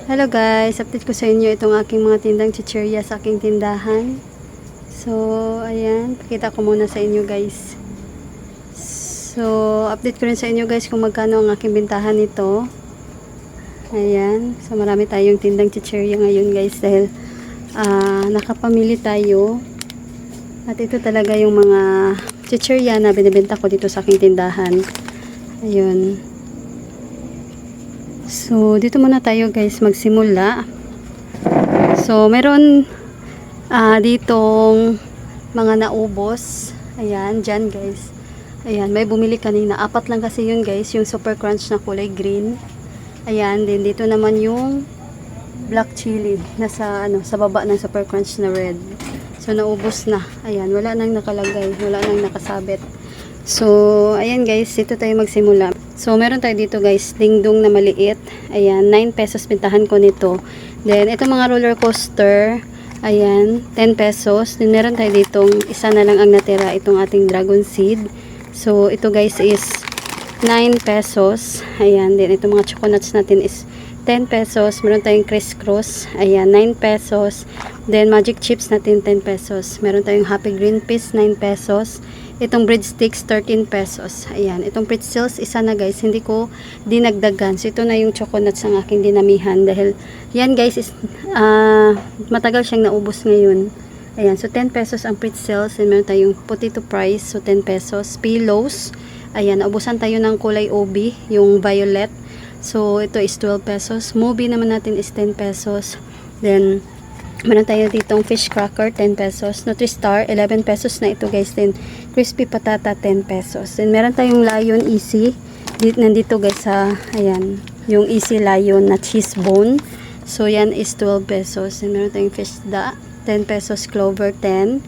Hello guys, update ko sa inyo itong aking mga tindang chichirya sa aking tindahan. So, ayan, pakita ko muna sa inyo guys. So, update ko rin sa inyo guys kung magkano ang aking bintahan nito. Ayan, so marami tayong tindang chichirya ngayon guys dahil nakapamili tayo. At ito talaga yung mga chichirya na binibenta ko dito sa aking tindahan. Ayun. So, dito muna tayo guys magsimula. So, meron ditong mga naubos. Ayan, dyan guys. Ayan, may bumili kanina. 4 lang kasi yun guys, yung super crunch na kulay green. Ayan, din dito naman yung black chili. Nasa, sa baba ng super crunch na red. So, naubos na. Ayan, wala nang nakalagay. Wala nang nakasabit. So, ayan guys, dito tayo magsimula. So, meron tayo dito guys, dingdong na maliit. Ayan, 9 pesos pintahan ko nito. Then, itong mga roller coaster, ayan, 10 pesos. Then, meron tayo ditong, isa na lang ang natira, itong ating dragon seed. So, ito guys is 9 pesos. Ayan, then itong mga choconuts natin is 10 pesos. Meron tayong crisscross. Ayan, 9 pesos. Then, magic chips natin 10 pesos. Meron tayong happy green peas, 9 pesos. Itong breadsticks, 13 pesos. Ayan. Itong pretzels, isa na guys. Hindi ko dinagdagan. So, ito na yung choconuts ang aking dinamihan. Dahil, yan guys, is, matagal siyang naubos ngayon. Ayan. So, 10 pesos ang pretzels. And meron tayong potato fries. So, 10 pesos. Pillows. Ayan. Naubusan tayo ng kulay OB. Yung violet. So, ito is 12 pesos. Movie naman natin is 10 pesos. Then, meron tayo ditong fish cracker, 10 pesos. Nutri-Star, 11 pesos na ito guys. Then, crispy patata, 10 pesos. Then, meron tayong Lion Easy. Nandito guys sa, ayan, yung Easy Lion na cheese bone. So, yan is 12 pesos. Then, meron tayong fish da, 10 pesos. Clover, 10.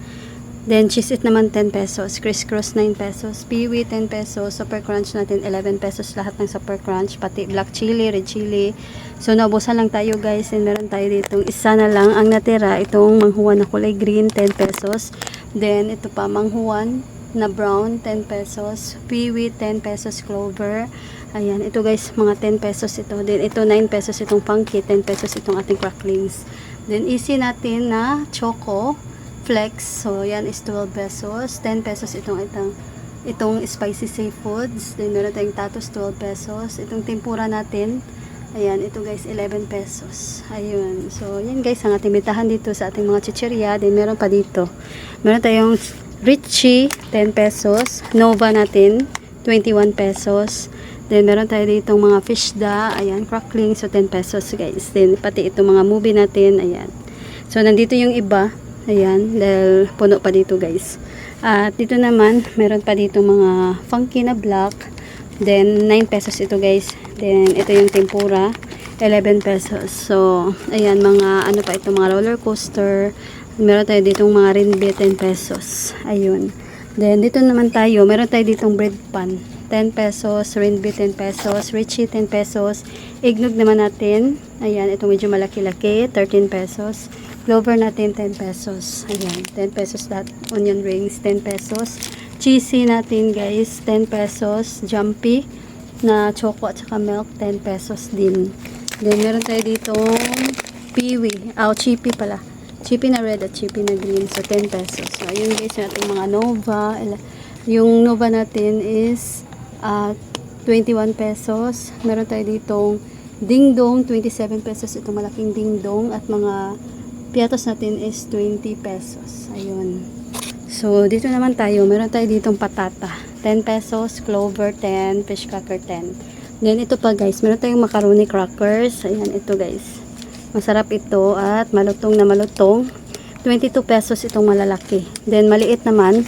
Then, cheese it naman 10 pesos. Crisscross 9 pesos. Peewee 10 pesos. Super crunch natin 11 pesos lahat ng super crunch. Pati black chili, red chili. So, naubusan lang tayo guys. And meron tayo ditong isa na lang ang natira. Itong manghuan na kulay green, 10 pesos. Then, ito pa, manghuan na brown, 10 pesos. Peewee, 10 pesos. Clover. Ayan, ito guys, mga 10 pesos ito. Then, ito 9 pesos itong funky, 10 pesos itong ating cracklings. Then, easy natin na choco flex. So, yan is 12 pesos. 10 pesos itong spicy seafoods. Then, meron tayong tatos, 12 pesos. Itong tempura natin, ayan, ito guys, 11 pesos. Ayun. So, yan guys, ang ating bentahan dito sa ating mga chichirya. Then, meron pa dito. Meron tayong Richie, 10 pesos. Nova natin, 21 pesos. Then, meron tayo dito mga fish da. Ayan, crackling. So, 10 pesos guys. Then, pati itong mga movie natin. Ayan. So, nandito yung iba. Ayan, dahil puno pa dito guys. At dito naman, meron pa dito mga funky na black. Then, 9 pesos ito guys. Then, ito yung tempura, 11 pesos. So, ayan, mga ano pa ito, mga roller coaster. Meron tayo ditong mga rinbe, 10 pesos. Ayun. Then, dito naman tayo, meron tayo ditong bread pan, 10 pesos. Rinbe, 10 pesos. Richie, 10 pesos. Eggnog naman natin. Ayan, ito medyo malaki-laki, 13 pesos. Clover natin, 10 pesos. Ayan, 10 pesos lahat. Onion rings, 10 pesos. Cheesy natin, guys, 10 pesos. Jumpy na choco at saka milk, 10 pesos din. Then, meron tayo ditong peewee. Chippy pala. Chippy na red at chippy na green. So, 10 pesos. So, ayun guys, yung ating mga Nova. Yung Nova natin is 21 pesos. Meron tayo ditong dingdong, 27 pesos. Itong malaking dingdong at mga piatos natin is 20 pesos. Ayun. So, dito naman tayo. Meron tayo ditong patata. 10 pesos. Clover, 10. Fish cracker, 10. Then, ito pa guys. Meron tayong macaroni crackers. Ayan, ito guys. Masarap ito at malutong na malutong. 22 pesos itong malalaki. Then, maliit naman.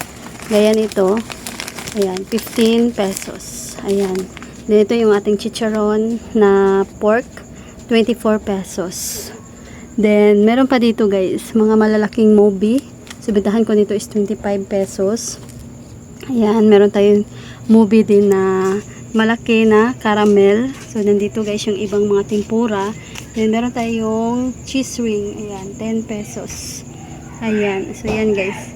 Gaya nito. Ayan, 15 pesos. Ayan. Then, ito yung ating chicharon na pork. 24 pesos. Then, meron pa dito guys, mga malalaking movie. So, bentahan ko nito is 25 pesos. Ayan, meron tayong movie din na malaki na caramel. So, nandito guys yung ibang mga tempura. Then, meron tayong cheese ring. Ayan, 10 pesos. Ayan, so yan guys.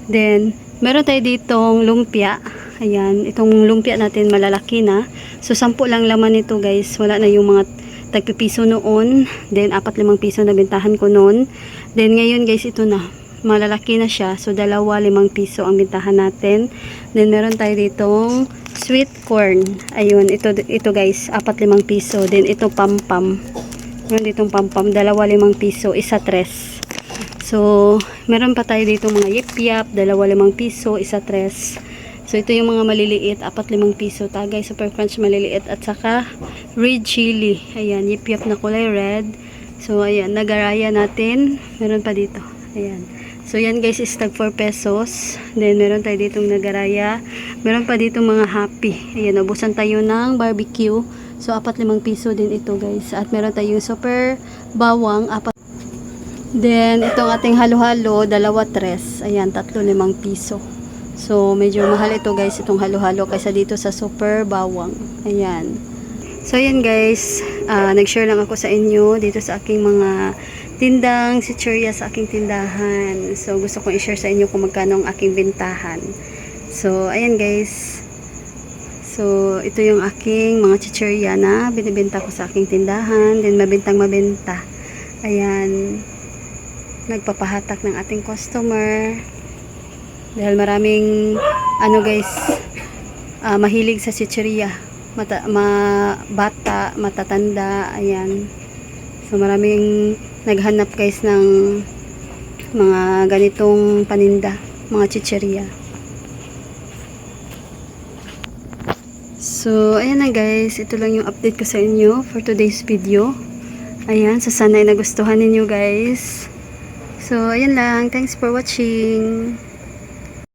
Then, meron tayo ditong lumpia. Ayan, itong lumpia natin malalaki na. So, 10 lang laman nito guys. Wala na yung mga tagpipiso noon. Then 4-5 piso na bentahan ko noon. Then ngayon guys, ito na. Malalaki na siya. So 2-5 piso ang bentahan natin. Then meron tayo ditong sweet corn. Ayun, ito guys, 4-5 piso. Then ito pampam. Meron ditong pampam, 2-5 piso, isa 3. So meron pa tayo ditong mga yip-yap, 2-5 piso, isa 3. So, ito yung mga maliliit, 4-5 piso. Tagay, super crunch maliliit. At saka, red chili. Ayan, yip-yap na kulay red. So, ayan, nagaraya natin. Meron pa dito. Ayan. So, yan guys is tag 4 pesos. Then, meron tayo ditong nagaraya. Meron pa ditong mga happy. Ayan, nabusan tayo ng barbecue. So, 4-5 piso din ito guys. At meron tayong super bawang, 4. Then, itong ating halo-halo, 2-3. Ayan, 3-5 piso. So, medyo mahal ito guys, itong halo-halo kaysa dito sa super bawang. Ayan. So, ayan guys, nag-share lang ako sa inyo dito sa aking mga tindang chichirya sa aking tindahan. So, gusto kong i-share sa inyo kung magkano ang aking bentahan. So, ayan guys. So, ito yung aking mga chichirya na binibenta ko sa aking tindahan. Then, mabentang mabenta. Ayan. Nagpapahatak ng ating customer. Dahil maraming guys, mahilig sa chichirya, bata, matatanda, ayan. So maraming naghanap guys ng mga ganitong paninda, mga chichirya. So ayan na guys, ito lang yung update ko sa inyo for today's video. Ayan, so sana ay nagustuhan ninyo guys. So ayan lang, thanks for watching.